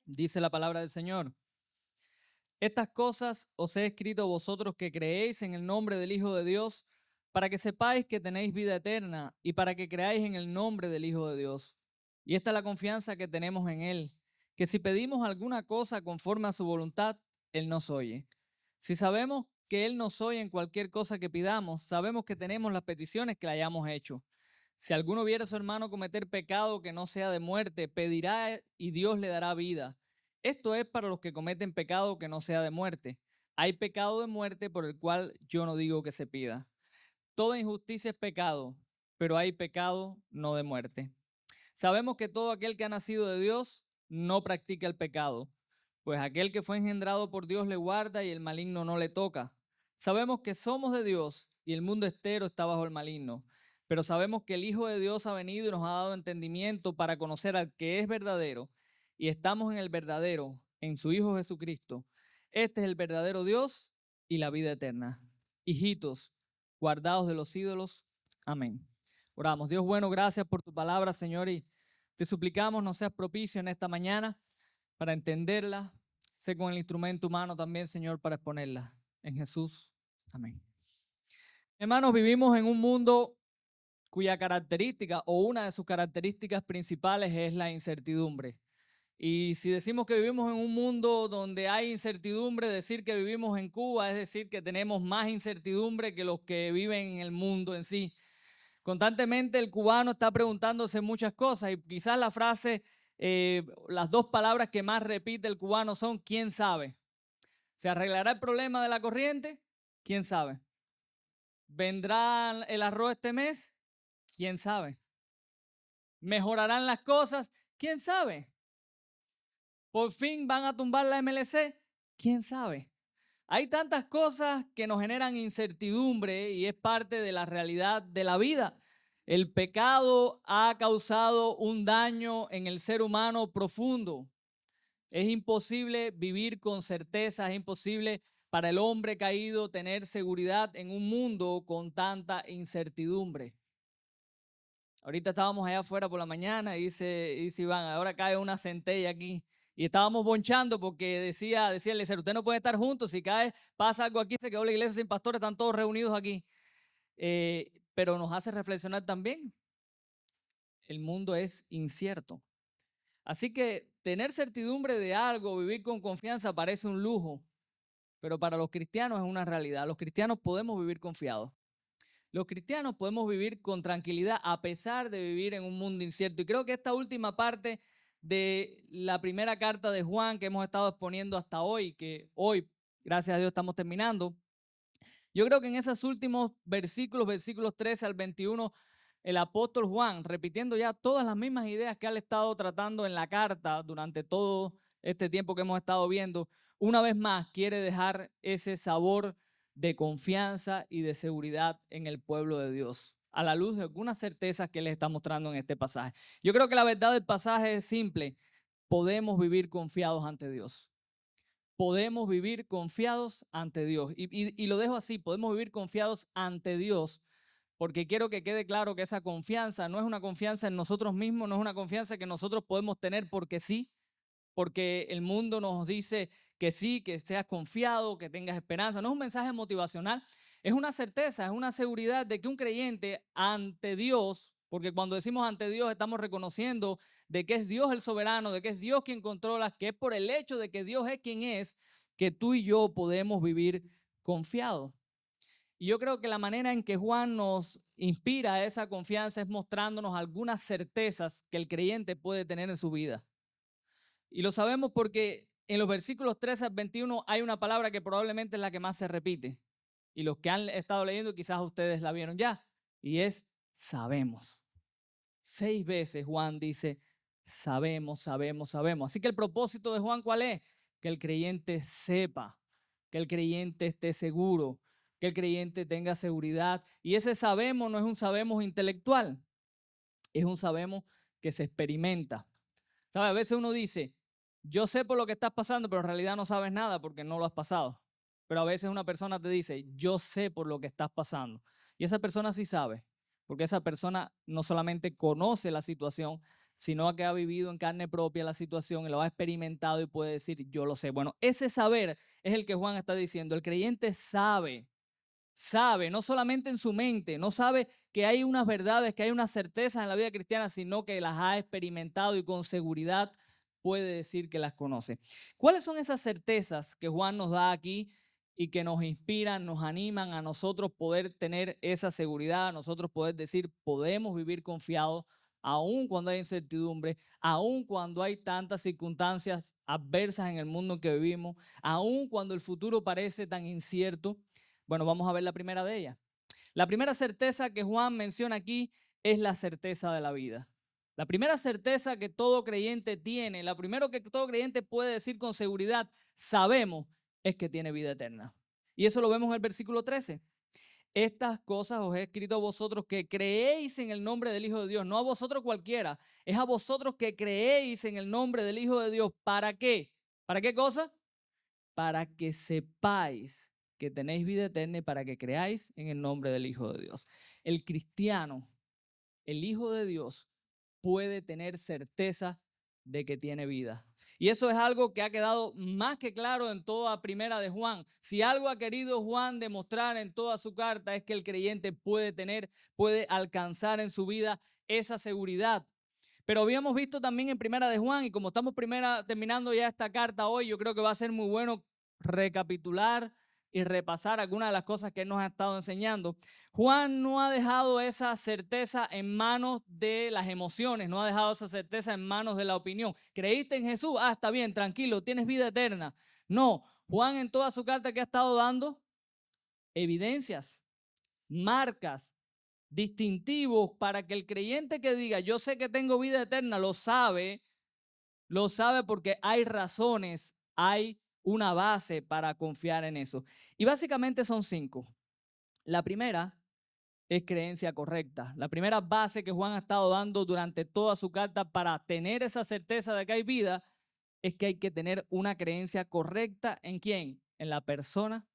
Dice la palabra del Señor. Estas cosas os he escrito a vosotros que creéis en el nombre del Hijo de Dios, para que sepáis que tenéis vida eterna y para que creáis en el nombre del Hijo de Dios. Y esta es la confianza que tenemos en Él, que si pedimos alguna cosa conforme a su voluntad, Él nos oye. Si sabemos que Él nos oye en cualquier cosa que pidamos, sabemos que tenemos las peticiones que le hayamos hecho. Si alguno viera a su hermano cometer pecado que no sea de muerte, pedirá y Dios le dará vida. Esto es para los que cometen pecado que no sea de muerte. Hay pecado de muerte por el cual yo no digo que se pida. Toda injusticia es pecado, pero hay pecado no de muerte. Sabemos que todo aquel que ha nacido de Dios no practica el pecado, pues aquel que fue engendrado por Dios le guarda y el maligno no le toca. Sabemos que somos de Dios y el mundo entero está bajo el maligno, pero sabemos que el Hijo de Dios ha venido y nos ha dado entendimiento para conocer al que es verdadero, y estamos en el verdadero, en su Hijo Jesucristo. Este es el verdadero Dios y la vida eterna. Hijitos, guardados de los ídolos. Amén. Oramos. Dios bueno, gracias por tu palabra, Señor, y te suplicamos no seas propicio en esta mañana para entenderla. Sé con el instrumento humano también, Señor, para exponerla. En Jesús. Amén. Hermanos, vivimos en un mundo cuya característica o una de sus características principales es la incertidumbre. Y si decimos que vivimos en un mundo donde hay incertidumbre, decir que vivimos en Cuba es decir que tenemos más incertidumbre que los que viven en el mundo en sí. Constantemente el cubano está preguntándose muchas cosas y quizás la frase, las dos palabras que más repite el cubano son ¿quién sabe? ¿Se arreglará el problema de la corriente? ¿Quién sabe? ¿Vendrá el arroz este mes? ¿Quién sabe? ¿Mejorarán las cosas? ¿Quién sabe? ¿Por fin van a tumbar la MLC? ¿Quién sabe? Hay tantas cosas que nos generan incertidumbre y es parte de la realidad de la vida. El pecado ha causado un daño en el ser humano profundo. Es imposible vivir con certeza, es imposible para el hombre caído tener seguridad en un mundo con tanta incertidumbre. Ahorita estábamos allá afuera por la mañana y dice Iván, ahora cae una centella aquí. Y estábamos bonchando porque decía el lecero, usted no puede estar juntos, si cae, pasa algo aquí, se quedó la iglesia sin pastores, están todos reunidos aquí. Pero nos hace reflexionar también, el mundo es incierto. Así que tener certidumbre de algo, vivir con confianza parece un lujo, pero para los cristianos es una realidad. Los cristianos podemos vivir confiados. Los cristianos podemos vivir con tranquilidad a pesar de vivir en un mundo incierto. Y creo que esta última parte de la primera carta de Juan que hemos estado exponiendo hasta hoy, que hoy, gracias a Dios, estamos terminando, yo creo que en esos últimos versículos, versículos 13 al 21, el apóstol Juan, repitiendo ya todas las mismas ideas que él ha estado tratando en la carta durante todo este tiempo que hemos estado viendo, una vez más quiere dejar ese sabor de confianza y de seguridad en el pueblo de Dios, a la luz de algunas certezas que les está mostrando en este pasaje. Yo creo que la verdad del pasaje es simple: podemos vivir confiados ante Dios. Podemos vivir confiados ante Dios. Y lo dejo así, podemos vivir confiados ante Dios, porque quiero que quede claro que esa confianza no es una confianza en nosotros mismos, no es una confianza que nosotros podemos tener porque sí, porque el mundo nos dice que sí, que seas confiado, que tengas esperanza. No es un mensaje motivacional, es una certeza, es una seguridad de que un creyente ante Dios, porque cuando decimos ante Dios estamos reconociendo de que es Dios el soberano, de que es Dios quien controla, que es por el hecho de que Dios es quien es, que tú y yo podemos vivir confiados. Y yo creo que la manera en que Juan nos inspira esa confianza es mostrándonos algunas certezas que el creyente puede tener en su vida. Y lo sabemos porque en los versículos 13 al 21 hay una palabra que probablemente es la que más se repite. Y los que han estado leyendo quizás ustedes la vieron ya. Y es sabemos. 6 veces Juan dice sabemos, sabemos, sabemos. Así que el propósito de Juan, ¿cuál es? Que el creyente sepa, que el creyente esté seguro, que el creyente tenga seguridad. Y ese sabemos no es un sabemos intelectual, es un sabemos que se experimenta. ¿Sabe? A veces uno dice, yo sé por lo que estás pasando, pero en realidad no sabes nada porque no lo has pasado. Pero a veces una persona te dice, yo sé por lo que estás pasando. Y esa persona sí sabe, porque esa persona no solamente conoce la situación, sino a que ha vivido en carne propia la situación y lo ha experimentado y puede decir, yo lo sé. Bueno, ese saber es el que Juan está diciendo. El creyente sabe, no solamente en su mente, no sabe que hay unas verdades, que hay unas certezas en la vida cristiana, sino que las ha experimentado y con seguridad puede decir que las conoce. ¿Cuáles son esas certezas que Juan nos da aquí y que nos inspiran, nos animan a nosotros poder tener esa seguridad, a nosotros poder decir, podemos vivir confiados, aun cuando hay incertidumbre, aun cuando hay tantas circunstancias adversas en el mundo en que vivimos, aun cuando el futuro parece tan incierto? Bueno, vamos a ver la primera de ellas. La primera certeza que Juan menciona aquí es la certeza de la vida. La primera certeza que todo creyente tiene, la primera que todo creyente puede decir con seguridad, sabemos, es que tiene vida eterna. Y eso lo vemos en el versículo 13. Estas cosas os he escrito a vosotros que creéis en el nombre del Hijo de Dios, no a vosotros cualquiera, es a vosotros que creéis en el nombre del Hijo de Dios. ¿Para qué? ¿Para qué cosa? Para que sepáis que tenéis vida eterna y para que creáis en el nombre del Hijo de Dios. El cristiano, el Hijo de Dios, puede tener certeza de que tiene vida. Y eso es algo que ha quedado más que claro en toda primera de Juan. Si algo ha querido Juan demostrar en toda su carta es que el creyente puede alcanzar en su vida esa seguridad. Pero habíamos visto también en primera de Juan, y como estamos terminando ya esta carta hoy, yo creo que va a ser muy bueno recapitular y repasar algunas de las cosas que él nos ha estado enseñando. Juan no ha dejado esa certeza en manos de las emociones, no ha dejado esa certeza en manos de la opinión. ¿Creíste en Jesús? Ah, está bien, tranquilo, tienes vida eterna. No, Juan en toda su carta que ha estado dando evidencias, marcas, distintivos para que el creyente que diga, yo sé que tengo vida eterna, lo sabe porque hay razones, hay una base para confiar en eso. Y básicamente son 5. La primera es creencia correcta. La primera base que Juan ha estado dando durante toda su carta para tener esa certeza de que hay vida es que hay que tener una creencia correcta. ¿En quién? En la persona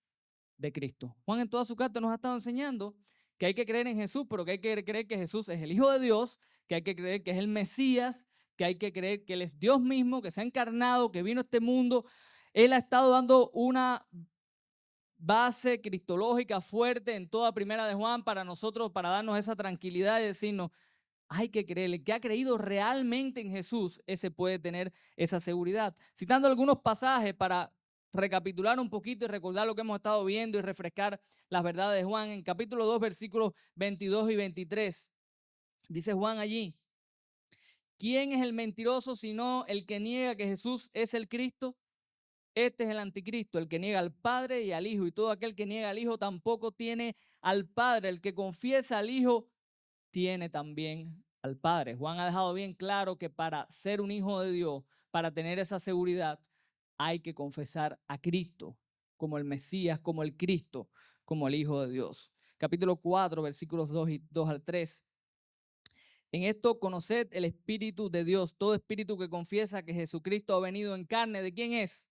de Cristo. Juan en toda su carta nos ha estado enseñando que hay que creer en Jesús, pero que hay que creer que Jesús es el Hijo de Dios, que hay que creer que es el Mesías, que hay que creer que Él es Dios mismo, que se ha encarnado, que vino a este mundo. Él ha estado dando una base cristológica fuerte en toda primera de Juan para nosotros, para darnos esa tranquilidad y decirnos, hay que creer, el que ha creído realmente en Jesús, ese puede tener esa seguridad. Citando algunos pasajes para recapitular un poquito y recordar lo que hemos estado viendo y refrescar las verdades de Juan, en capítulo 2, versículos 22 y 23, dice Juan allí, ¿quién es el mentiroso sino el que niega que Jesús es el Cristo? Este es el anticristo, el que niega al Padre y al Hijo, y todo aquel que niega al Hijo tampoco tiene al Padre. El que confiesa al Hijo tiene también al Padre. Juan ha dejado bien claro que para ser un hijo de Dios, para tener esa seguridad, hay que confesar a Cristo como el Mesías, como el Cristo, como el Hijo de Dios. Capítulo 4, versículos 2 al 3. En esto conoced el Espíritu de Dios. Todo espíritu que confiesa que Jesucristo ha venido en carne, ¿de quién es?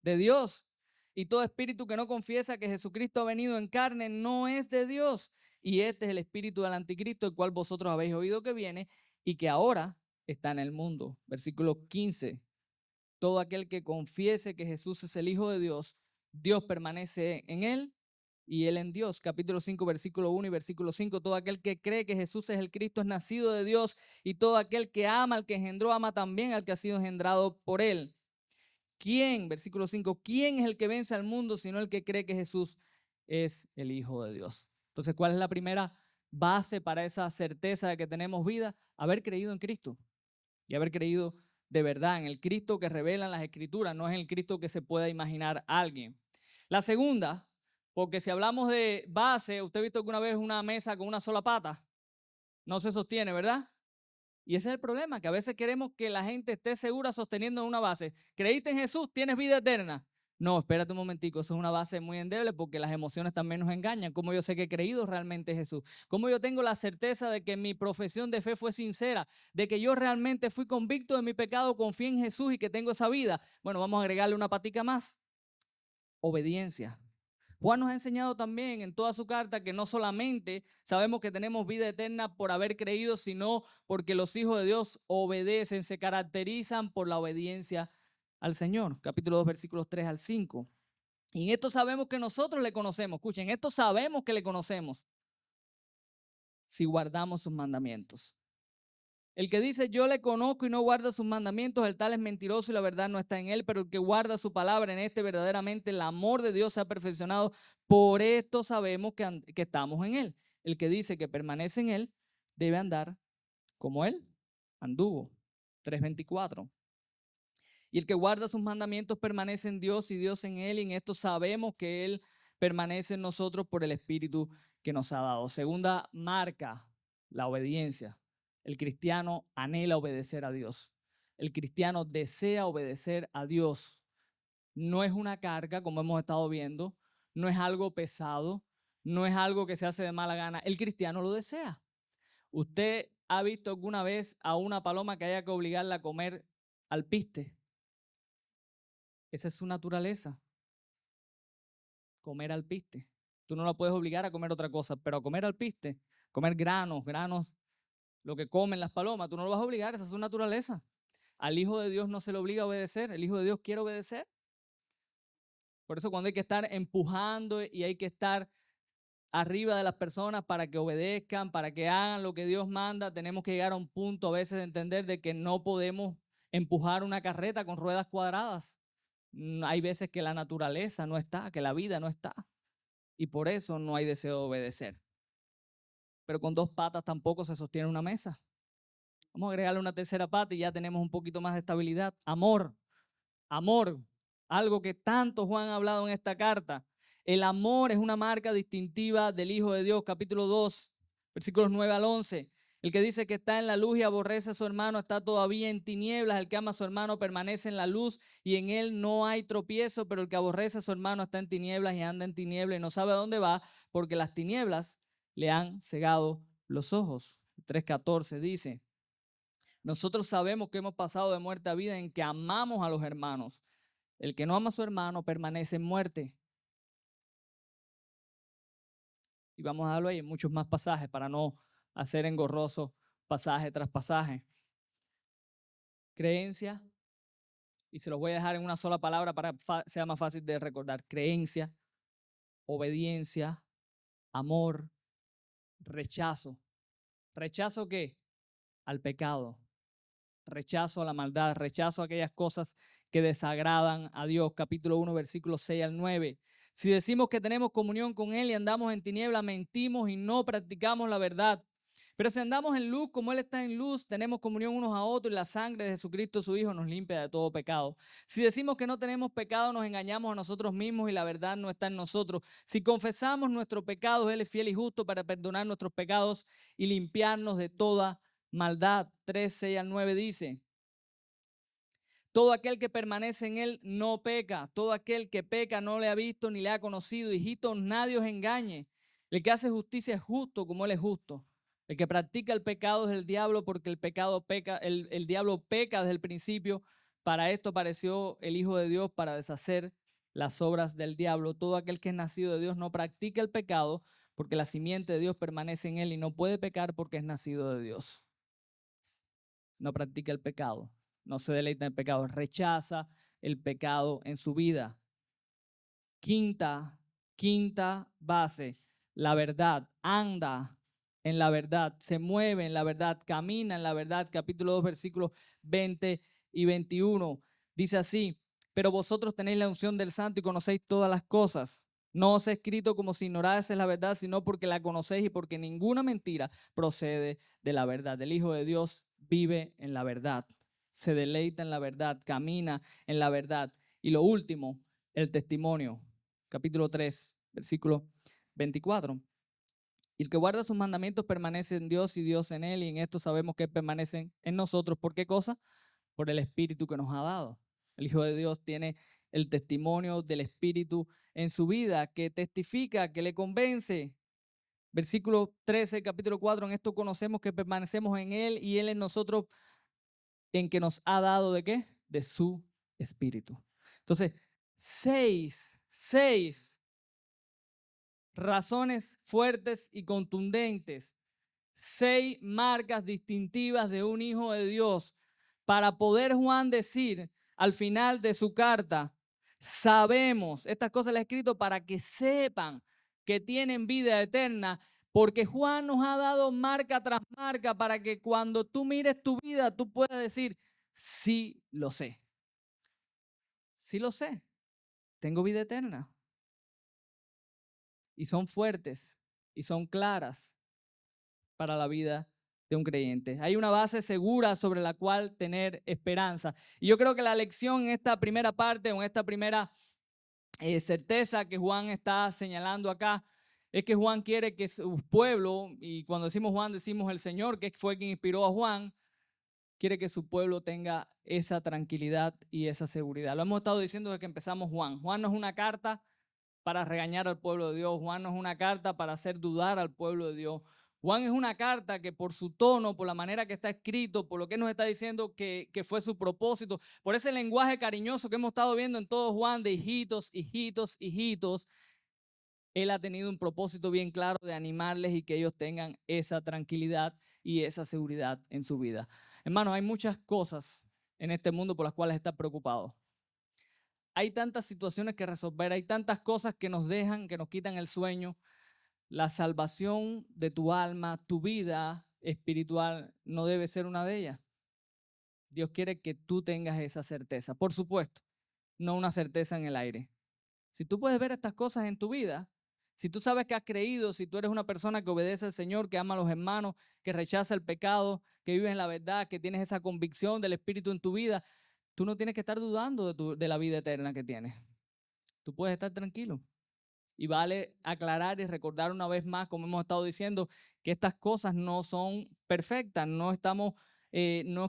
De Dios. Y todo espíritu que no confiesa que Jesucristo ha venido en carne no es de Dios. Y este es el espíritu del anticristo, el cual vosotros habéis oído que viene y que ahora está en el mundo. Versículo 15. Todo aquel que confiese que Jesús es el Hijo de Dios, Dios permanece en él y él en Dios. Capítulo 5, versículo 1 y versículo 5. Todo aquel que cree que Jesús es el Cristo es nacido de Dios, y todo aquel que ama al que engendró, ama también al que ha sido engendrado por él. ¿Quién? Versículo 5. ¿Quién es el que vence al mundo sino el que cree que Jesús es el Hijo de Dios? Entonces, ¿cuál es la primera base para esa certeza de que tenemos vida? Haber creído en Cristo y haber creído de verdad en el Cristo que revelan las Escrituras, no es el Cristo que se pueda imaginar alguien. La segunda, porque si hablamos de base, usted ha visto alguna vez una mesa con una sola pata, no se sostiene, ¿verdad? Y ese es el problema, que a veces queremos que la gente esté segura sosteniendo una base. ¿Creíste en Jesús? ¿Tienes vida eterna? No, espérate un momentico, eso es una base muy endeble porque las emociones también nos engañan. ¿Cómo yo sé que he creído realmente en Jesús? ¿Cómo yo tengo la certeza de que mi profesión de fe fue sincera? De que yo realmente fui convicto de mi pecado, confié en Jesús y que tengo esa vida. Bueno, vamos a agregarle una patica más. Obediencia. Juan nos ha enseñado también en toda su carta que no solamente sabemos que tenemos vida eterna por haber creído, sino porque los hijos de Dios obedecen, se caracterizan por la obediencia al Señor. Capítulo 2, versículos 3 al 5. Y en esto sabemos que nosotros le conocemos. Escuchen, en esto sabemos que le conocemos si guardamos sus mandamientos. El que dice yo le conozco y no guarda sus mandamientos, el tal es mentiroso y la verdad no está en él, pero el que guarda su palabra en este verdaderamente el amor de Dios se ha perfeccionado. Por esto sabemos que estamos en él. El que dice que permanece en él debe andar como él anduvo. 3:24. Y el que guarda sus mandamientos permanece en Dios y Dios en él, y en esto sabemos que él permanece en nosotros por el Espíritu que nos ha dado. Segunda marca, la obediencia. El cristiano anhela obedecer a Dios. El cristiano desea obedecer a Dios. No es una carga, como hemos estado viendo, no es algo pesado, no es algo que se hace de mala gana. El cristiano lo desea. ¿Usted ha visto alguna vez a una paloma que haya que obligarla a comer alpiste? Esa es su naturaleza, comer alpiste. Tú no la puedes obligar a comer otra cosa, pero a comer alpiste, comer granos, lo que comen las palomas, tú no lo vas a obligar, esa es su naturaleza. Al Hijo de Dios no se le obliga a obedecer, el Hijo de Dios quiere obedecer. Por eso cuando hay que estar empujando y hay que estar arriba de las personas para que obedezcan, para que hagan lo que Dios manda, tenemos que llegar a un punto a veces de entender de que no podemos empujar una carreta con ruedas cuadradas. Hay veces que la naturaleza no está, que la vida no está, y por eso no hay deseo de obedecer. Pero con dos patas tampoco se sostiene una mesa. Vamos a agregarle una tercera pata y ya tenemos un poquito más de estabilidad. Amor, amor, algo que tanto Juan ha hablado en esta carta. El amor es una marca distintiva del Hijo de Dios, capítulo 2, versículos 9 al 11. El que dice que está en la luz y aborrece a su hermano está todavía en tinieblas. El que ama a su hermano permanece en la luz y en él no hay tropiezo, pero el que aborrece a su hermano está en tinieblas y anda en tinieblas y no sabe a dónde va porque las tinieblas le han cegado los ojos. 3:14 dice, nosotros sabemos que hemos pasado de muerte a vida en que amamos a los hermanos. El que no ama a su hermano permanece en muerte. Y vamos a darlo ahí en muchos más pasajes para no hacer engorroso pasaje tras pasaje. Creencia, y se los voy a dejar en una sola palabra para que sea más fácil de recordar. Creencia, obediencia, amor, rechazo. ¿Rechazo qué? Al pecado. Rechazo a la maldad, rechazo a aquellas cosas que desagradan a Dios. Capítulo 1, versículos 6 al 9. Si decimos que tenemos comunión con Él y andamos en tiniebla, mentimos y no practicamos la verdad. Pero si andamos en luz, como Él está en luz, tenemos comunión unos a otros y la sangre de Jesucristo, su Hijo, nos limpia de todo pecado. Si decimos que no tenemos pecado, nos engañamos a nosotros mismos y la verdad no está en nosotros. Si confesamos nuestros pecados, Él es fiel y justo para perdonar nuestros pecados y limpiarnos de toda maldad. 3, 6 al 9 dice, todo aquel que permanece en él no peca. Todo aquel que peca no le ha visto ni le ha conocido. Hijitos, nadie os engañe. El que hace justicia es justo como él es justo. El que practica el pecado es el diablo porque el diablo peca desde el principio. Para esto apareció el Hijo de Dios para deshacer las obras del diablo. Todo aquel que es nacido de Dios no practica el pecado porque la simiente de Dios permanece en él y no puede pecar porque es nacido de Dios. No practica el pecado, no se deleita en el pecado, rechaza el pecado en su vida. Quinta base, la verdad, anda en la verdad, se mueve en la verdad, camina en la verdad. Capítulo 2, versículos 20 y 21. Dice así, pero vosotros tenéis la unción del Santo y conocéis todas las cosas. No os he escrito como si ignorases la verdad, sino porque la conocéis y porque ninguna mentira procede de la verdad. El Hijo de Dios vive en la verdad, se deleita en la verdad, camina en la verdad. Y lo último, el testimonio. Capítulo 3, versículo 24. Y el que guarda sus mandamientos permanece en Dios y Dios en él, y en esto sabemos que permanecen en nosotros. ¿Por qué cosa? Por el Espíritu que nos ha dado. El Hijo de Dios tiene el testimonio del Espíritu en su vida, que testifica, que le convence. Versículo 13, capítulo 4, en esto conocemos que permanecemos en Él y Él en nosotros, en que nos ha dado ¿de qué? De su Espíritu. Entonces, seis razones fuertes y contundentes, 6 marcas distintivas de un hijo de Dios, para poder Juan decir al final de su carta, sabemos, estas cosas las he escrito para que sepan que tienen vida eterna, porque Juan nos ha dado marca tras marca para que cuando tú mires tu vida, tú puedas decir, sí lo sé, sí lo sé, tengo vida eterna. Y son fuertes y son claras para la vida de un creyente. Hay una base segura sobre la cual tener esperanza. Y yo creo que la lección en esta primera parte o en esta primera certeza que Juan está señalando acá es que Juan quiere que su pueblo, y cuando decimos Juan decimos el Señor, que fue quien inspiró a Juan, quiere que su pueblo tenga esa tranquilidad y esa seguridad. Lo hemos estado diciendo desde que empezamos Juan. Juan no es una carta para regañar al pueblo de Dios. Juan no es una carta para hacer dudar al pueblo de Dios. Juan es una carta que por su tono, por la manera que está escrito, por lo que nos está diciendo que fue su propósito, por ese lenguaje cariñoso que hemos estado viendo en todo Juan de hijitos, hijitos, hijitos, él ha tenido un propósito bien claro de animarles y que ellos tengan esa tranquilidad y esa seguridad en su vida. Hermanos, hay muchas cosas en este mundo por las cuales estar preocupados. Hay tantas situaciones que resolver, hay tantas cosas que nos dejan, que nos quitan el sueño. La salvación de tu alma, tu vida espiritual, no debe ser una de ellas. Dios quiere que tú tengas esa certeza. Por supuesto, no una certeza en el aire. Si tú puedes ver estas cosas en tu vida, si tú sabes que has creído, si tú eres una persona que obedece al Señor, que ama a los hermanos, que rechaza el pecado, que vive en la verdad, que tienes esa convicción del Espíritu en tu vida, tú no tienes que estar dudando de la vida eterna que tienes. Tú puedes estar tranquilo. Y vale aclarar y recordar una vez más, como hemos estado diciendo, que estas cosas no son perfectas. No es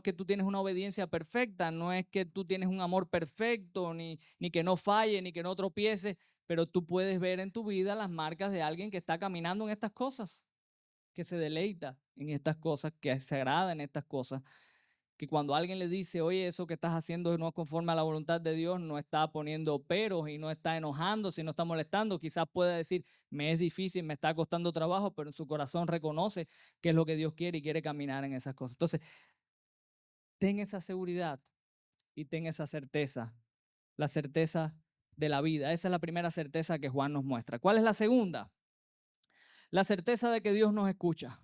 que tú tienes una obediencia perfecta, no es que tú tienes un amor perfecto, ni que no falle, ni que no tropiece, pero tú puedes ver en tu vida las marcas de alguien que está caminando en estas cosas, que se deleita en estas cosas, que se agrada en estas cosas, que cuando alguien le dice, oye, eso que estás haciendo no es conforme a la voluntad de Dios, no está poniendo peros y no está enojando, si no está molestando, quizás pueda decir, me es difícil, me está costando trabajo, pero en su corazón reconoce que es lo que Dios quiere y quiere caminar en esas cosas. Entonces, ten esa seguridad y ten esa certeza, la certeza de la vida. Esa es la primera certeza que Juan nos muestra. ¿Cuál es la segunda? La certeza de que Dios nos escucha.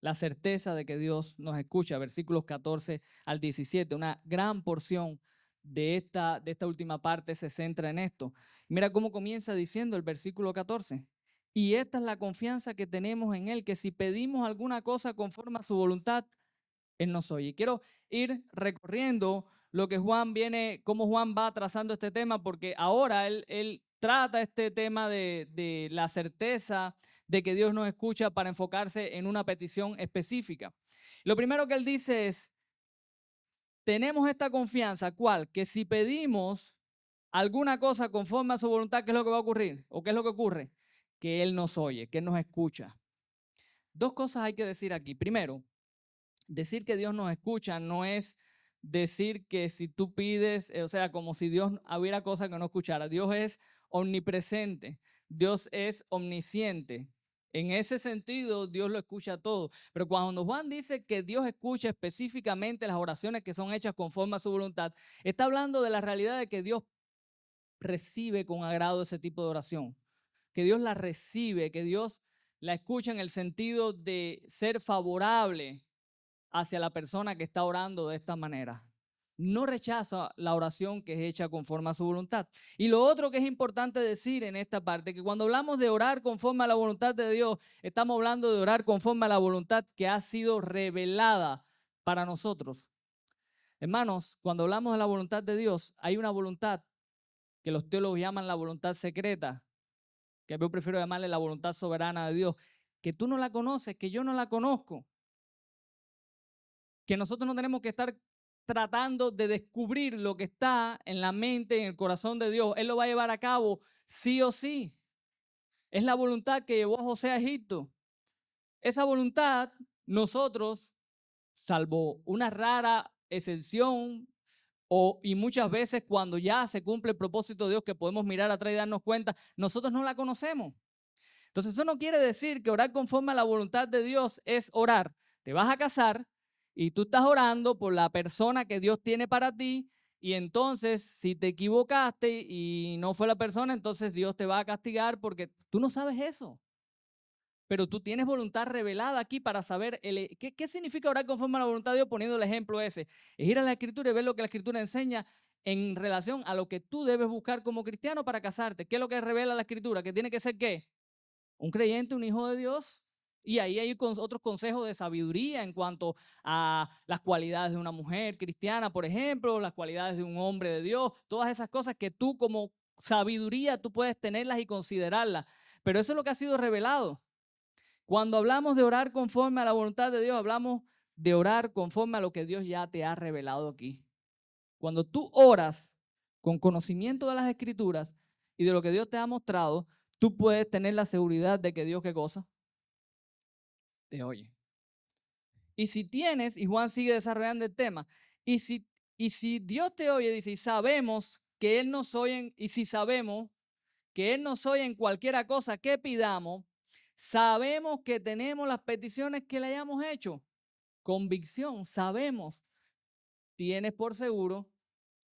La certeza de que Dios nos escucha, versículos 14 al 17, una gran porción de esta última parte se centra en esto. Mira cómo comienza diciendo el versículo 14. Y esta es la confianza que tenemos en Él, que si pedimos alguna cosa conforme a su voluntad, Él nos oye. Quiero ir recorriendo lo que Juan viene, cómo Juan va trazando este tema, porque ahora él trata este tema de la certeza de que Dios nos escucha para enfocarse en una petición específica. Lo primero que él dice es, tenemos esta confianza, ¿cuál? Que si pedimos alguna cosa conforme a su voluntad, ¿qué es lo que va a ocurrir? ¿O qué es lo que ocurre? Que Él nos oye, que Él nos escucha. Dos cosas hay que decir aquí. Primero, decir que Dios nos escucha no es decir que si tú pides, o sea, como si Dios hubiera cosas que no escuchara. Dios es omnipresente, Dios es omnisciente. En ese sentido, Dios lo escucha todo. Pero cuando Juan dice que Dios escucha específicamente las oraciones que son hechas conforme a su voluntad, está hablando de la realidad de que Dios recibe con agrado ese tipo de oración, que Dios la recibe, que Dios la escucha en el sentido de ser favorable hacia la persona que está orando de esta manera. No rechaza la oración que es hecha conforme a su voluntad. Y lo otro que es importante decir en esta parte, que cuando hablamos de orar conforme a la voluntad de Dios, estamos hablando de orar conforme a la voluntad que ha sido revelada para nosotros. Hermanos, cuando hablamos de la voluntad de Dios, hay una voluntad que los teólogos llaman la voluntad secreta, que yo prefiero llamarle la voluntad soberana de Dios, que tú no la conoces, que yo no la conozco, que nosotros no tenemos que estar tratando de descubrir lo que está en la mente, en el corazón de Dios. Él lo va a llevar a cabo sí o sí. Es la voluntad que llevó a José a Egipto. Esa voluntad, nosotros, salvo una rara excepción, y muchas veces cuando ya se cumple el propósito de Dios, que podemos mirar atrás y darnos cuenta, nosotros no la conocemos. Entonces eso no quiere decir que orar conforme a la voluntad de Dios es orar. Te vas a casar y tú estás orando por la persona que Dios tiene para ti y entonces si te equivocaste y no fue la persona, entonces Dios te va a castigar porque tú no sabes eso. Pero tú tienes voluntad revelada aquí para saber qué significa orar conforme a la voluntad de Dios, poniendo el ejemplo ese. Es ir a la Escritura y ver lo que la Escritura enseña en relación a lo que tú debes buscar como cristiano para casarte. ¿Qué es lo que revela la Escritura? Que tiene que ser ¿qué? Un creyente, un hijo de Dios. Y ahí hay otros consejos de sabiduría en cuanto a las cualidades de una mujer cristiana, por ejemplo, las cualidades de un hombre de Dios, todas esas cosas que tú como sabiduría tú puedes tenerlas y considerarlas. Pero eso es lo que ha sido revelado. Cuando hablamos de orar conforme a la voluntad de Dios, hablamos de orar conforme a lo que Dios ya te ha revelado aquí. Cuando tú oras con conocimiento de las Escrituras y de lo que Dios te ha mostrado, tú puedes tener la seguridad de que Dios, ¿qué cosa? Te oye. Y si tienes, y Juan sigue desarrollando el tema, y si Dios te oye, dice, y sabemos que Él nos oye, y si sabemos que Él nos oye en cualquiera cosa que pidamos, sabemos que tenemos las peticiones que le hayamos hecho. Convicción, sabemos, tienes por seguro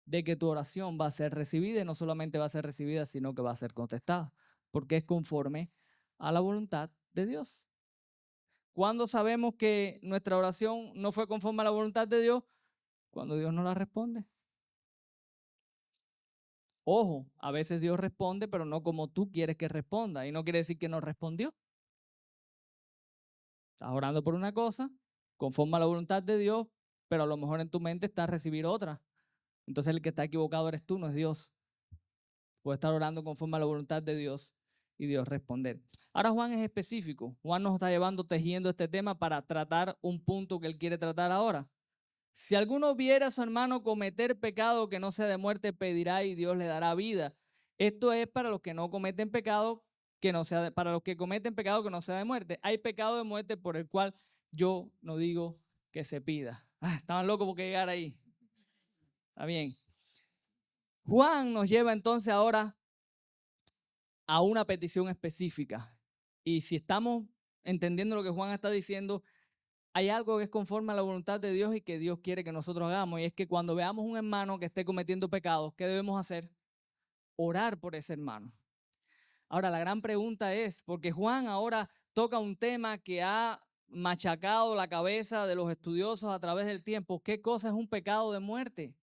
de que tu oración va a ser recibida y no solamente va a ser recibida, sino que va a ser contestada, porque es conforme a la voluntad de Dios. ¿Cuándo sabemos que nuestra oración no fue conforme a la voluntad de Dios? Cuando Dios no la responde. Ojo, a veces Dios responde, pero no como tú quieres que responda. Y no quiere decir que no respondió. Estás orando por una cosa, conforme a la voluntad de Dios, pero a lo mejor en tu mente está recibir otra. Entonces el que está equivocado eres tú, no es Dios. Puedes estar orando conforme a la voluntad de Dios y Dios responder. Ahora Juan es específico. Juan nos está llevando, tejiendo este tema para tratar un punto que él quiere tratar ahora. Si alguno viera a su hermano cometer pecado que no sea de muerte, pedirá y Dios le dará vida. Esto es para los que no cometen pecado que no sea para los que cometen pecado que no sea de muerte. Hay pecado de muerte por el cual yo no digo que se pida. Estaban locos porque llegar ahí. Está bien. Juan nos lleva entonces ahora a una petición específica. Y si estamos entendiendo lo que Juan está diciendo, hay algo que es conforme a la voluntad de Dios y que Dios quiere que nosotros hagamos. Y es que cuando veamos un hermano que esté cometiendo pecados, ¿qué debemos hacer? Orar por ese hermano. Ahora, la gran pregunta es, porque Juan ahora toca un tema que ha machacado la cabeza de los estudiosos a través del tiempo. ¿Qué cosa es un pecado de muerte?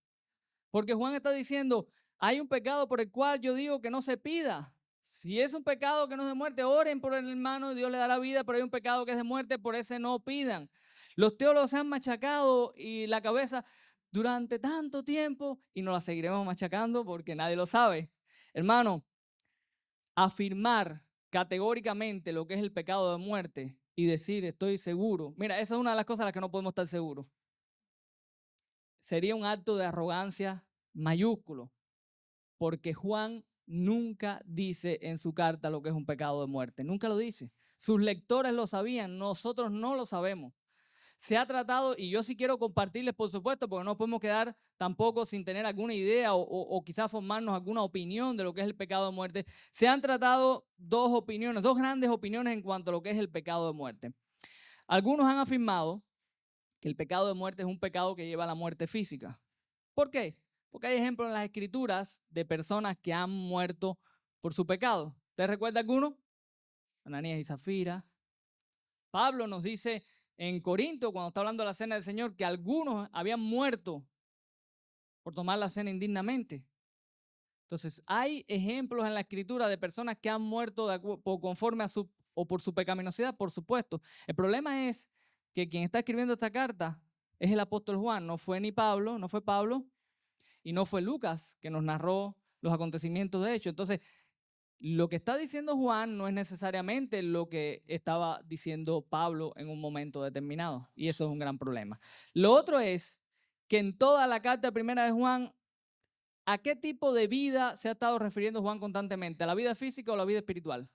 Porque Juan está diciendo, hay un pecado por el cual yo digo que no se pida. Si es un pecado que no es de muerte, oren por el hermano y Dios le dará vida, pero hay un pecado que es de muerte, por ese no pidan. Los teólogos se han machacado y la cabeza durante tanto tiempo y nos la seguiremos machacando porque nadie lo sabe. Hermano, afirmar categóricamente lo que es el pecado de muerte y decir estoy seguro. Mira, esa es una de las cosas a las que no podemos estar seguros. Sería un acto de arrogancia mayúsculo, porque Juan nunca dice en su carta lo que es un pecado de muerte, nunca lo dice. Sus lectores lo sabían, nosotros no lo sabemos. Se ha tratado, y yo sí quiero compartirles, por supuesto, porque no podemos quedar tampoco sin tener alguna idea o quizás formarnos alguna opinión de lo que es el pecado de muerte. Se han tratado dos opiniones, dos grandes opiniones en cuanto a lo que es el pecado de muerte. Algunos han afirmado que el pecado de muerte es un pecado que lleva a la muerte física. ¿Por qué? Porque hay ejemplos en las escrituras de personas que han muerto por su pecado. ¿Te recuerda alguno? Ananías y Zafira. Pablo nos dice en Corinto, cuando está hablando de la cena del Señor, que algunos habían muerto por tomar la cena indignamente. Entonces, hay ejemplos en la escritura de personas que han muerto conforme a su o por su pecaminosidad, por supuesto. El problema es que quien está escribiendo esta carta es el apóstol Juan, no fue ni Pablo, no fue Pablo y no fue Lucas que nos narró los acontecimientos de hecho. Entonces, lo que está diciendo Juan no es necesariamente lo que estaba diciendo Pablo en un momento determinado. Y eso es un gran problema. Lo otro es que en toda la carta primera de Juan, ¿a qué tipo de vida se ha estado refiriendo Juan constantemente? ¿A la vida física o a la vida espiritual?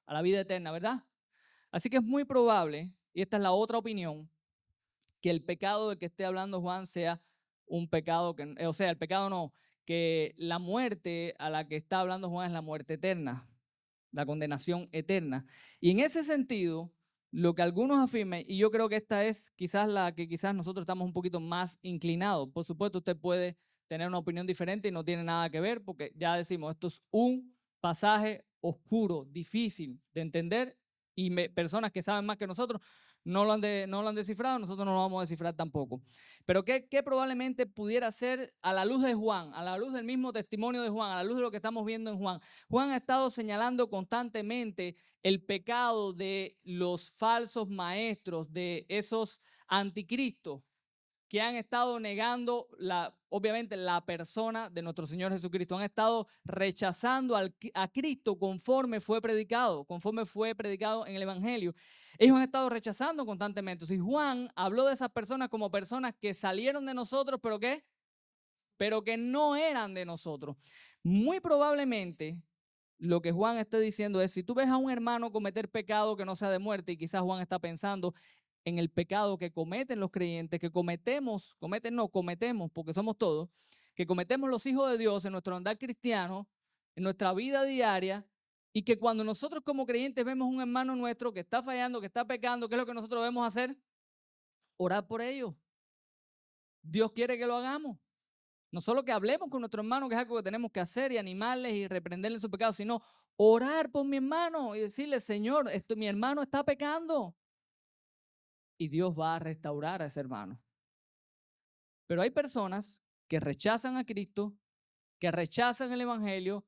A la vida eterna, ¿verdad? Así que es muy probable, y esta es la otra opinión, que el pecado de que esté hablando Juan sea un pecado que, o sea, el pecado no, que la muerte a la que está hablando Juan es la muerte eterna. la condenación eterna. Y en ese sentido, lo que algunos afirman, y yo creo que esta es quizás la que quizás nosotros estamos un poquito más inclinados. Por supuesto, usted puede tener una opinión diferente y no tiene nada que ver, porque ya decimos, esto es un pasaje oscuro, difícil de entender, y personas que saben más que nosotros no lo han descifrado, nosotros no lo vamos a descifrar tampoco. Pero ¿qué probablemente pudiera ser a la luz de Juan, a la luz del mismo testimonio de Juan, a la luz de lo que estamos viendo en Juan? Juan ha estado señalando constantemente el pecado de los falsos maestros, de esos anticristos que han estado negando obviamente la persona de nuestro Señor Jesucristo. Han estado rechazando a Cristo conforme fue predicado en el Evangelio. Ellos han estado rechazando constantemente. Si Juan habló de esas personas como personas que salieron de nosotros, ¿pero qué? Pero que no eran de nosotros. Muy probablemente lo que Juan está diciendo es, si tú ves a un hermano cometer pecado que no sea de muerte, y quizás Juan está pensando en el pecado que cometen los creyentes, que cometemos, porque somos todos, que cometemos los hijos de Dios en nuestro andar cristiano, en nuestra vida diaria, y que cuando nosotros como creyentes vemos un hermano nuestro que está fallando, que está pecando, ¿qué es lo que nosotros debemos hacer? Orar por ellos. Dios quiere que lo hagamos. No solo que hablemos con nuestro hermano, que es algo que tenemos que hacer, y animarles y reprenderles su pecado, sino orar por mi hermano y decirle, Señor, mi hermano está pecando. Y Dios va a restaurar a ese hermano. Pero hay personas que rechazan a Cristo, que rechazan el Evangelio,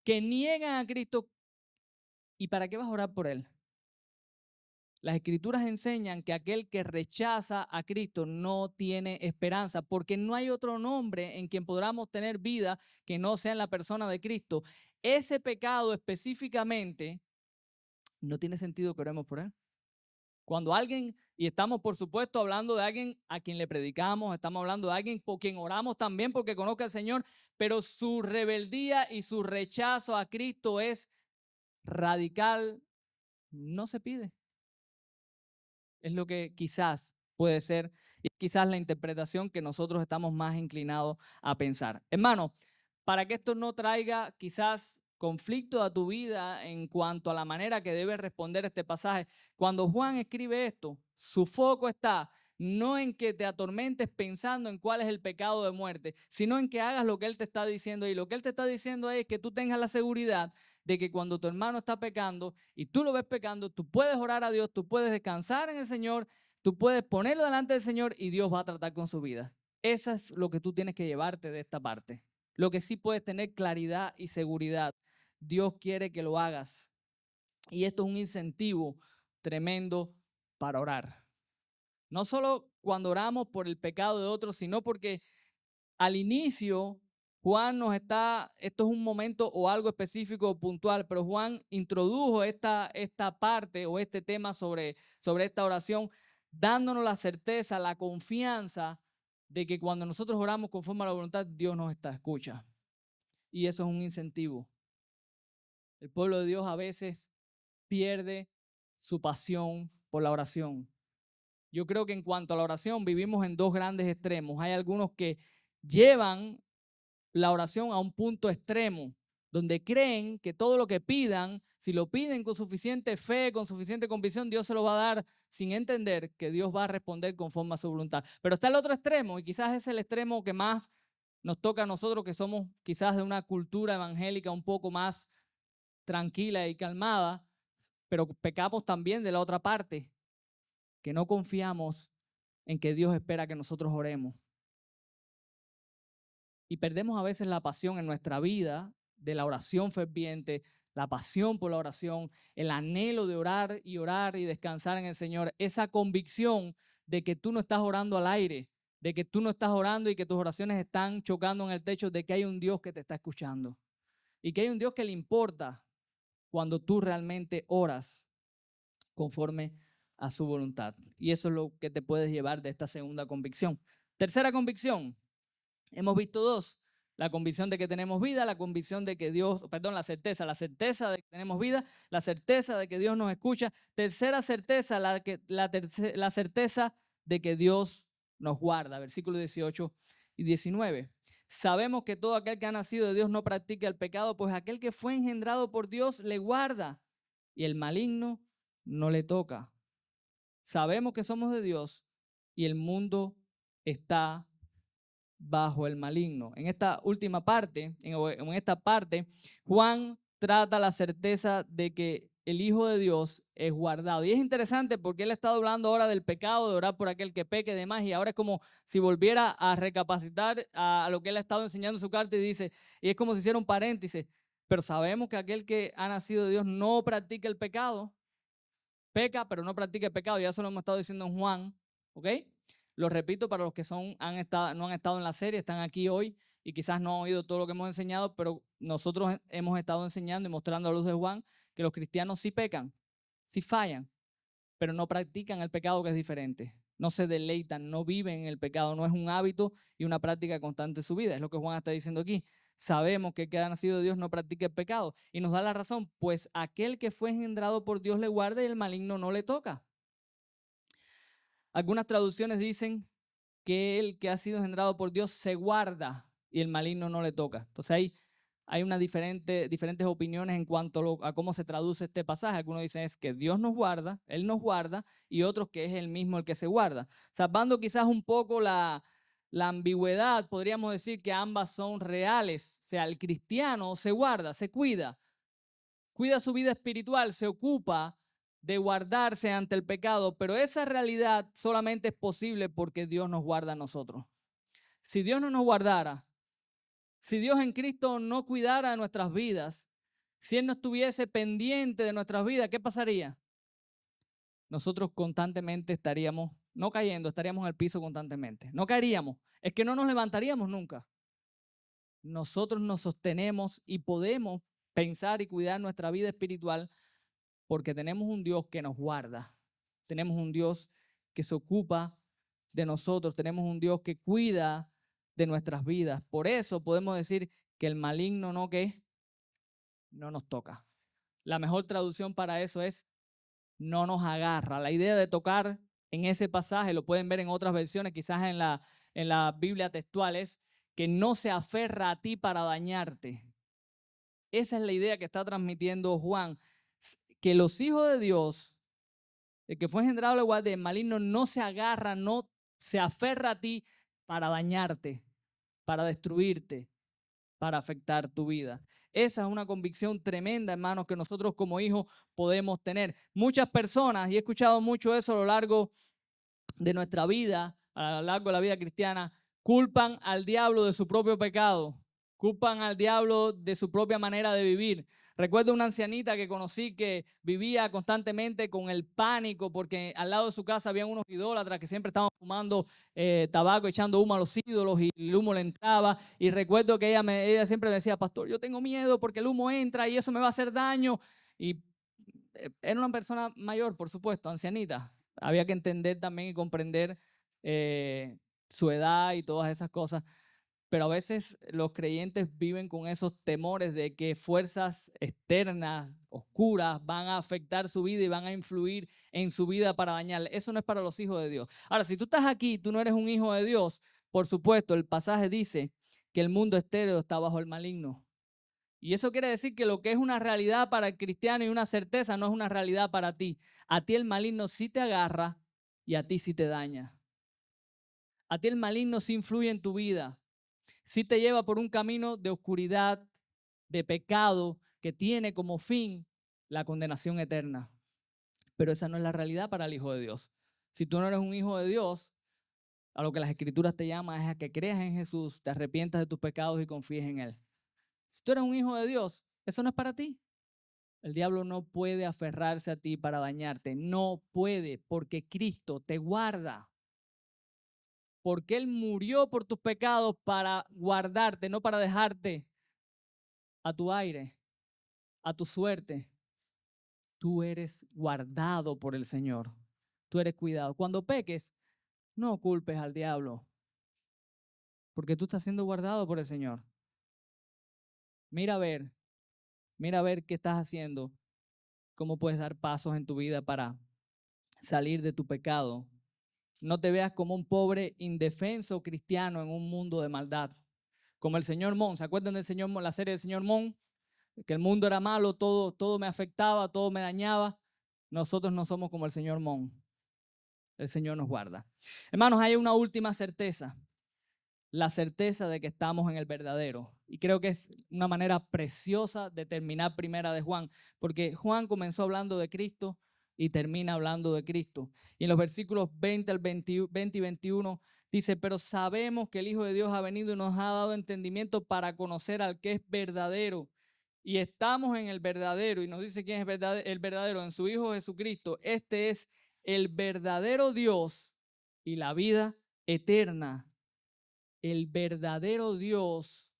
que niegan a Cristo. ¿Y para qué vas a orar por él? Las Escrituras enseñan que aquel que rechaza a Cristo no tiene esperanza, porque no hay otro nombre en quien podamos tener vida que no sea en la persona de Cristo. Ese pecado específicamente no tiene sentido que oremos por él. Cuando alguien, y estamos por supuesto hablando de alguien a quien le predicamos, estamos hablando de alguien por quien oramos también porque conozca al Señor, pero su rebeldía y su rechazo a Cristo es radical, no se pide. Es lo que quizás puede ser y quizás la interpretación que nosotros estamos más inclinados a pensar. Hermano, para que esto no traiga quizás conflicto a tu vida en cuanto a la manera que debes responder este pasaje, cuando Juan escribe esto, su foco está no en que te atormentes pensando en cuál es el pecado de muerte, sino en que hagas lo que él te está diciendo. Y lo que él te está diciendo es que tú tengas la seguridad de que cuando tu hermano está pecando y tú lo ves pecando, tú puedes orar a Dios, tú puedes descansar en el Señor, tú puedes ponerlo delante del Señor y Dios va a tratar con su vida. Eso es lo que tú tienes que llevarte de esta parte. Lo que sí puedes tener claridad y seguridad. Dios quiere que lo hagas. Y esto es un incentivo tremendo para orar. No solo cuando oramos por el pecado de otros, sino porque al inicio Juan esto es un momento o algo específico o puntual, pero Juan introdujo esta parte o este tema sobre esta oración, dándonos la certeza, la confianza de que cuando nosotros oramos conforme a la voluntad, Dios nos escucha. Y eso es un incentivo. El pueblo de Dios a veces pierde su pasión por la oración. Yo creo que en cuanto a la oración vivimos en dos grandes extremos. Hay algunos que llevan la oración a un punto extremo, donde creen que todo lo que pidan, si lo piden con suficiente fe, con suficiente convicción, Dios se lo va a dar sin entender que Dios va a responder conforme a su voluntad. Pero está el otro extremo, y quizás es el extremo que más nos toca a nosotros, que somos quizás de una cultura evangélica un poco más tranquila y calmada, pero pecamos también de la otra parte, que no confiamos en que Dios espera que nosotros oremos. Y perdemos a veces la pasión en nuestra vida de la oración ferviente, la pasión por la oración, el anhelo de orar y descansar en el Señor, esa convicción de que tú no estás orando al aire, de que tú no estás orando y que tus oraciones están chocando en el techo, de que hay un Dios que te está escuchando y que hay un Dios que le importa cuando tú realmente oras conforme a su voluntad. Y eso es lo que te puedes llevar de esta segunda convicción. Tercera convicción. Hemos visto dos. La convicción de que tenemos vida, la convicción de que la certeza de que tenemos vida, la certeza de que Dios nos escucha. Tercera certeza, la certeza de que Dios nos guarda. Versículos 18 y 19. Sabemos que todo aquel que ha nacido de Dios no practica el pecado, pues aquel que fue engendrado por Dios le guarda y el maligno no le toca. Sabemos que somos de Dios y el mundo está bajo el maligno. En esta última parte, en esta parte, Juan trata la certeza de que el Hijo de Dios es guardado. Y es interesante porque él ha estado hablando ahora del pecado, de orar por aquel que peque y demás, y ahora es como si volviera a recapacitar a lo que él ha estado enseñando en su carta y dice, y es como si hiciera un paréntesis, pero sabemos que aquel que ha nacido de Dios no practica el pecado, peca, pero no practica el pecado, ya eso lo hemos estado diciendo en Juan, ¿ok? Lo repito para los que no han estado en la serie, están aquí hoy y quizás no han oído todo lo que hemos enseñado, pero nosotros hemos estado enseñando y mostrando a la luz de Juan que los cristianos sí pecan, sí fallan, pero no practican el pecado, que es diferente. No se deleitan, no viven en el pecado, no es un hábito y una práctica constante de su vida. Es lo que Juan está diciendo aquí. Sabemos que el que ha nacido de Dios no practica el pecado y nos da la razón, pues aquel que fue engendrado por Dios le guarda y el maligno no le toca. Algunas traducciones dicen que el que ha sido engendrado por Dios se guarda y el maligno no le toca. Entonces hay diferentes opiniones en cuanto a cómo se traduce este pasaje. Algunos dicen es que Dios nos guarda, Él nos guarda, y otros que es Él mismo el que se guarda. Salvando quizás un poco la ambigüedad, podríamos decir que ambas son reales. O sea, el cristiano se guarda, se cuida su vida espiritual, se ocupa de guardarse ante el pecado, pero esa realidad solamente es posible porque Dios nos guarda a nosotros. Si Dios no nos guardara, si Dios en Cristo no cuidara de nuestras vidas, si Él no estuviese pendiente de nuestras vidas, ¿qué pasaría? Nosotros constantemente estaríamos, no cayendo, estaríamos en el piso constantemente. No caeríamos, es que no nos levantaríamos nunca. Nosotros nos sostenemos y podemos pensar y cuidar nuestra vida espiritual porque tenemos un Dios que nos guarda, tenemos un Dios que se ocupa de nosotros, tenemos un Dios que cuida de nuestras vidas. Por eso podemos decir que el maligno no nos toca. La mejor traducción para eso es no nos agarra. La idea de tocar en ese pasaje, lo pueden ver en otras versiones, quizás en la Biblia textual, es que no se aferra a ti para dañarte. Esa es la idea que está transmitiendo Juan, que los hijos de Dios, el que fue engendrado al igual del maligno, no se agarra, no se aferra a ti para dañarte, para destruirte, para afectar tu vida. Esa es una convicción tremenda, hermanos, que nosotros como hijos podemos tener. Muchas personas, y he escuchado mucho eso a lo largo de nuestra vida, a lo largo de la vida cristiana, culpan al diablo de su propio pecado, culpan al diablo de su propia manera de vivir. Recuerdo una ancianita que conocí que vivía constantemente con el pánico porque al lado de su casa había unos idólatras que siempre estaban fumando tabaco, echando humo a los ídolos y el humo le entraba. Y recuerdo que ella siempre me decía, pastor, yo tengo miedo porque el humo entra y eso me va a hacer daño. Y era una persona mayor, por supuesto, ancianita. Había que entender también y comprender su edad y todas esas cosas. Pero a veces los creyentes viven con esos temores de que fuerzas externas, oscuras, van a afectar su vida y van a influir en su vida para dañarle. Eso no es para los hijos de Dios. Ahora, si tú estás aquí, tú no eres un hijo de Dios, por supuesto, el pasaje dice que el mundo estéreo está bajo el maligno. Y eso quiere decir que lo que es una realidad para el cristiano y una certeza no es una realidad para ti. A ti el maligno sí te agarra y a ti sí te daña. A ti el maligno sí influye en tu vida. Sí te lleva por un camino de oscuridad, de pecado, que tiene como fin la condenación eterna. Pero esa no es la realidad para el Hijo de Dios. Si tú no eres un hijo de Dios, a lo que las Escrituras te llaman es a que creas en Jesús, te arrepientas de tus pecados y confíes en Él. Si tú eres un hijo de Dios, eso no es para ti. El diablo no puede aferrarse a ti para dañarte. No puede, porque Cristo te guarda. Porque Él murió por tus pecados para guardarte, no para dejarte a tu aire, a tu suerte. Tú eres guardado por el Señor. Tú eres cuidado. Cuando peques, no culpes al diablo, porque tú estás siendo guardado por el Señor. Mira a ver qué estás haciendo, cómo puedes dar pasos en tu vida para salir de tu pecado. No te veas como un pobre indefenso cristiano en un mundo de maldad. como el señor Mon. ¿Se acuerdan del señor Mon, la serie del señor Mon? Que el mundo era malo, todo me afectaba, todo me dañaba. Nosotros no somos como el señor Mon. El Señor nos guarda. Hermanos, hay una última certeza. La certeza de que estamos en el verdadero. Y creo que es una manera preciosa de terminar primera de Juan, porque Juan comenzó hablando de Cristo y termina hablando de Cristo. Y en los versículos 20 al 20 y 21 dice, pero sabemos que el Hijo de Dios ha venido y nos ha dado entendimiento para conocer al que es verdadero. Y estamos en el verdadero. Y nos dice quién es el verdadero, en su Hijo Jesucristo. Este es el verdadero Dios y la vida eterna. El verdadero Dios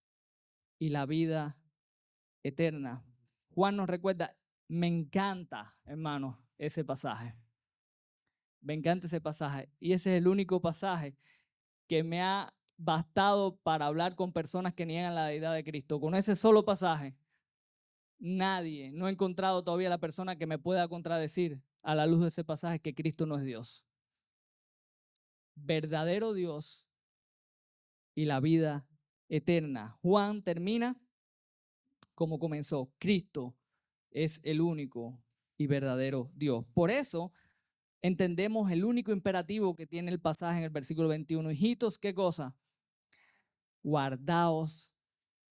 y la vida eterna. Juan nos recuerda, me encanta, hermanos, ese pasaje. Me encanta ese pasaje. Y ese es el único pasaje que me ha bastado para hablar con personas que niegan la deidad de Cristo. Con ese solo pasaje, nadie, no he encontrado todavía la persona que me pueda contradecir a la luz de ese pasaje que Cristo no es Dios. Verdadero Dios y la vida eterna. Juan termina como comenzó. Cristo es el único y verdadero Dios. Por eso entendemos el único imperativo que tiene el pasaje en el versículo 21. Hijitos, ¿qué cosa? Guardaos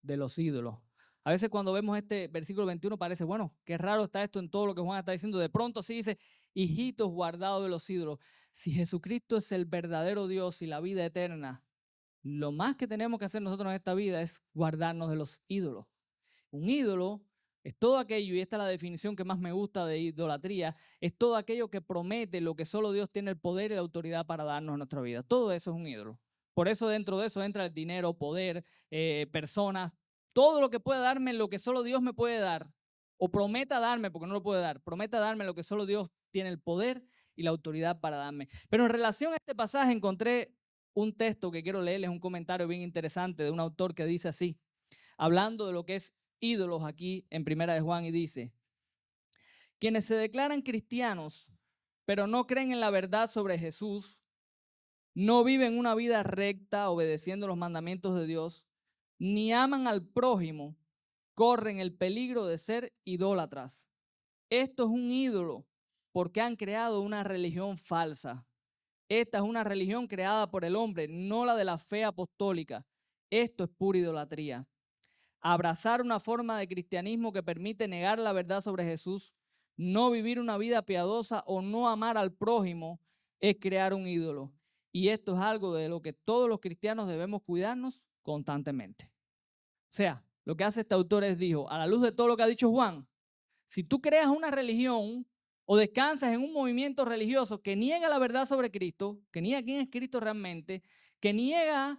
de los ídolos. A veces cuando vemos este versículo 21 parece, bueno, qué raro está esto en todo lo que Juan está diciendo. De pronto sí dice, hijitos guardados de los ídolos. Si Jesucristo es el verdadero Dios y la vida eterna, lo más que tenemos que hacer nosotros en esta vida es guardarnos de los ídolos. Un ídolo es todo aquello, y esta es la definición que más me gusta de idolatría, es todo aquello que promete lo que solo Dios tiene el poder y la autoridad para darnos en nuestra vida. Todo eso es un ídolo. Por eso dentro de eso entra el dinero, poder, personas, todo lo que puede darme lo que solo Dios me puede dar, o prometa darme, porque no lo puede dar, prometa darme lo que solo Dios tiene el poder y la autoridad para darme. Pero en relación a este pasaje encontré un texto que quiero leerles, un comentario bien interesante de un autor que dice así, hablando de lo que es ídolos aquí en Primera de Juan, y dice, quienes se declaran cristianos, pero no creen en la verdad sobre Jesús, no viven una vida recta obedeciendo los mandamientos de Dios, ni aman al prójimo, corren el peligro de ser idólatras. Esto es un ídolo porque han creado una religión falsa. Esta es una religión creada por el hombre, no la de la fe apostólica. Esto es pura idolatría. Abrazar una forma de cristianismo que permite negar la verdad sobre Jesús, no vivir una vida piadosa o no amar al prójimo es crear un ídolo. Y esto es algo de lo que todos los cristianos debemos cuidarnos constantemente. O sea, lo que hace este autor es, dijo, a la luz de todo lo que ha dicho Juan, si tú creas una religión o descansas en un movimiento religioso que niega la verdad sobre Cristo, que niega quién es Cristo realmente, que niega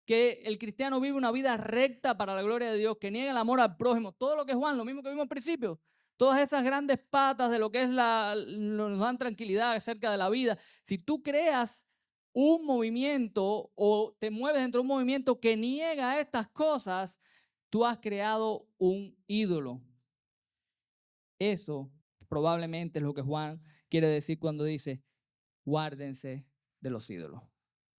que el cristiano vive una vida recta para la gloria de Dios, que niega el amor al prójimo, todo lo que es Juan, lo mismo que vimos al principio, todas esas grandes patas de lo que es nos dan tranquilidad acerca de la vida. Si tú creas un movimiento o te mueves dentro de un movimiento que niega estas cosas, tú has creado un ídolo. Eso probablemente es lo que Juan quiere decir cuando dice, guárdense de los ídolos.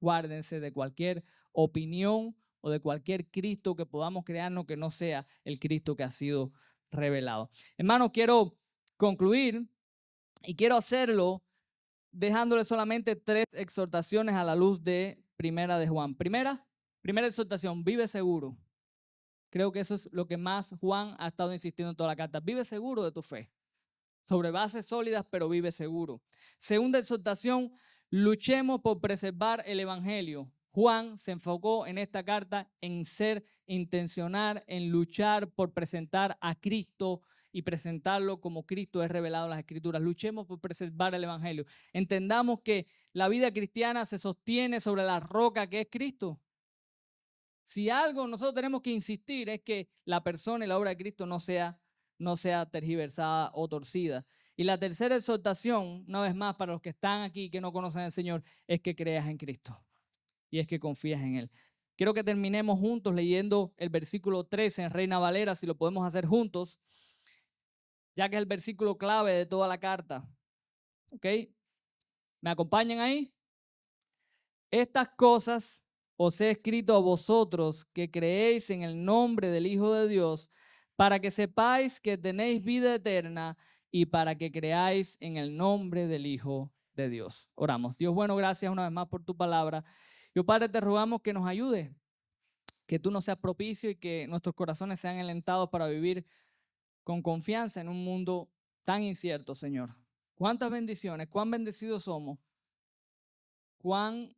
Guárdense de cualquier opinión o de cualquier Cristo que podamos crearnos que no sea el Cristo que ha sido revelado. Hermanos, quiero concluir y quiero hacerlo dejándole solamente 3 exhortaciones a la luz de Primera de Juan. Primera exhortación, vive seguro. Creo que eso es lo que más Juan ha estado insistiendo en toda la carta. Vive seguro de tu fe. Sobre bases sólidas, pero vive seguro. Segunda exhortación, luchemos por preservar el evangelio. Juan se enfocó en esta carta en ser intencional, en luchar por presentar a Cristo y presentarlo como Cristo es revelado en las Escrituras. Luchemos por preservar el evangelio. Entendamos que la vida cristiana se sostiene sobre la roca que es Cristo. Si algo nosotros tenemos que insistir es que la persona y la obra de Cristo no sea tergiversada o torcida. Y la tercera exhortación, una vez más, para los que están aquí y que no conocen al Señor, es que creas en Cristo y es que confías en Él. Quiero que terminemos juntos leyendo el versículo 13 en Reina Valera, si lo podemos hacer juntos, ya que es el versículo clave de toda la carta. ¿Ok? ¿Me acompañan ahí? Estas cosas os he escrito a vosotros que creéis en el nombre del Hijo de Dios, para que sepáis que tenéis vida eterna y para que creáis en el nombre del Hijo de Dios. Oramos. Dios bueno, gracias una vez más por tu palabra. Yo, Padre, te rogamos que nos ayudes, que tú nos seas propicio y que nuestros corazones sean alentados para vivir con confianza en un mundo tan incierto, Señor. Cuántas bendiciones, cuán bendecidos somos, cuán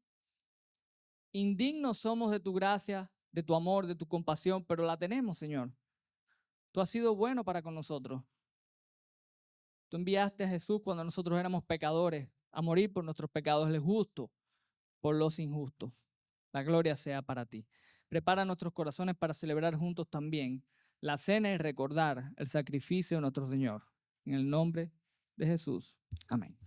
indignos somos de tu gracia, de tu amor, de tu compasión, pero la tenemos, Señor. Tú has sido bueno para con nosotros. Tú enviaste a Jesús cuando nosotros éramos pecadores, a morir por nuestros pecados, el justo por los injustos. La gloria sea para ti. Prepara nuestros corazones para celebrar juntos también la cena y recordar el sacrificio de nuestro Señor. En el nombre de Jesús. Amén.